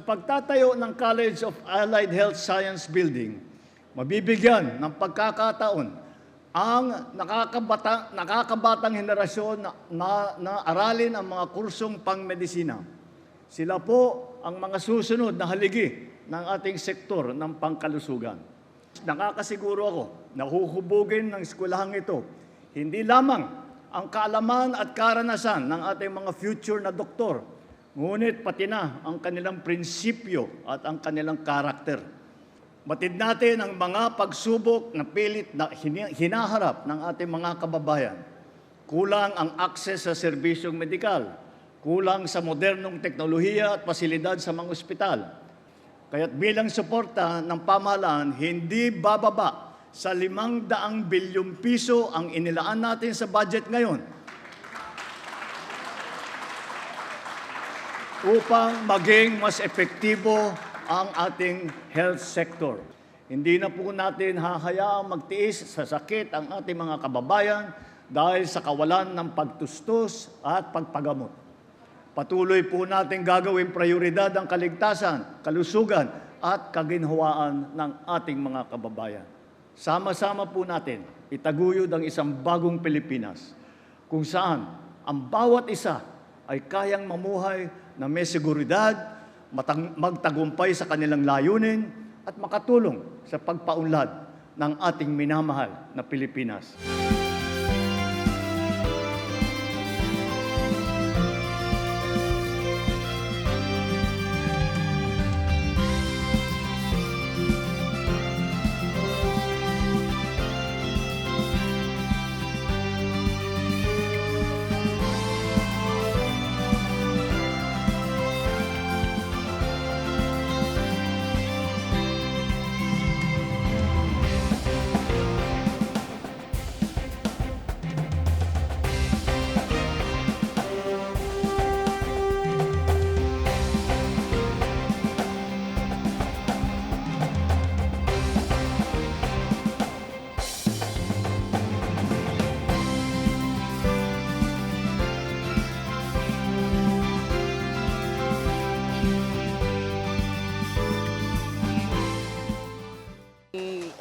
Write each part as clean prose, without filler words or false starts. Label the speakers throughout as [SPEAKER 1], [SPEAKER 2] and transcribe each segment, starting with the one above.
[SPEAKER 1] Sa pagtatayo ng College of Allied Health Science Building, mabibigyan ng pagkakataon ang nakakabatang henerasyon na aralin ang mga kursong pangmedisina. Sila po ang mga susunod na haligi ng ating sektor ng pangkalusugan. Nakakasiguro ako na huhubugin ng eskwelahang ito hindi lamang ang kaalaman at karanasan ng ating mga future na doktor, ngunit pati na ang kanilang prinsipyo at ang kanilang karakter. Batid natin ang mga pagsubok na pilit na hinaharap ng ating mga kababayan. Kulang ang akses sa serbisyong medikal, kulang sa modernong teknolohiya at pasilidad sa mga ospital. Kaya't bilang suporta ng pamahalaan, hindi bababa sa 500 bilyong piso ang inilaan natin sa budget ngayon upang maging mas epektibo ang ating health sector. Hindi na po natin hahayaang magtiis sa sakit ang ating mga kababayan dahil sa kawalan ng pagtustos at pagpagamot. Patuloy po natin gagawing prioridad ang kaligtasan, kalusugan at kaginhawaan ng ating mga kababayan. Sama-sama po natin itaguyod ang isang bagong Pilipinas kung saan ang bawat isa ay kayang mamuhay na may seguridad, magtagumpay sa kanilang layunin at makatulong sa pagpaunlad ng ating minamahal na Pilipinas.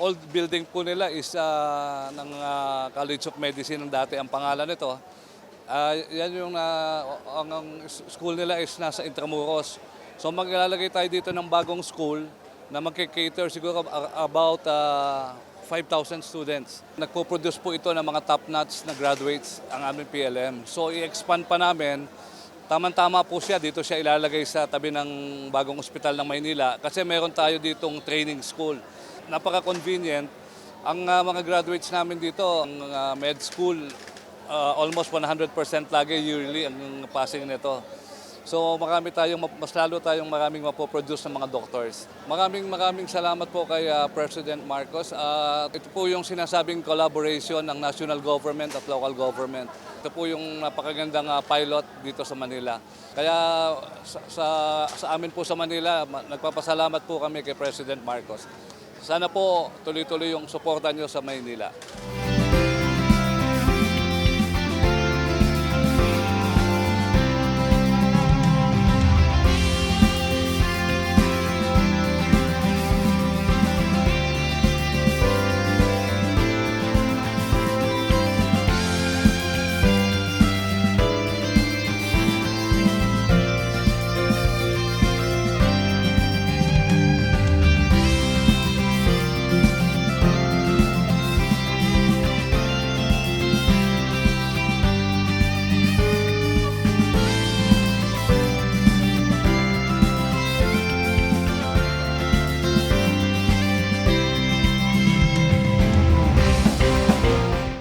[SPEAKER 2] Old building po nila is ng College of Medicine ng dati ang pangalan nito. Yan yung ang school nila is nasa Intramuros. So maglalagay tayo dito ng bagong school na magkikater siguro about 5,000 students. Nagpo-produce po ito ng mga top-notch na graduates ang aming PLM. So i-expand pa namin. Tama-tama po siya, dito siya ilalagay sa tabi ng bagong ospital ng Maynila kasi meron tayo ditong training school. Napaka-convenient. Ang mga graduates namin dito, ang med school, almost 100% lagi yearly ang passing nito. So mas lalo tayong maraming mapoproduce ng mga doctors. Maraming salamat po kay President Marcos. Ito po yung sinasabing collaboration ng national government at local government. Ito po yung napakagandang pilot dito sa Manila. Kaya sa amin po sa Manila, nagpapasalamat po kami kay President Marcos. Sana po tuloy-tuloy yung suporta nyo sa Maynila.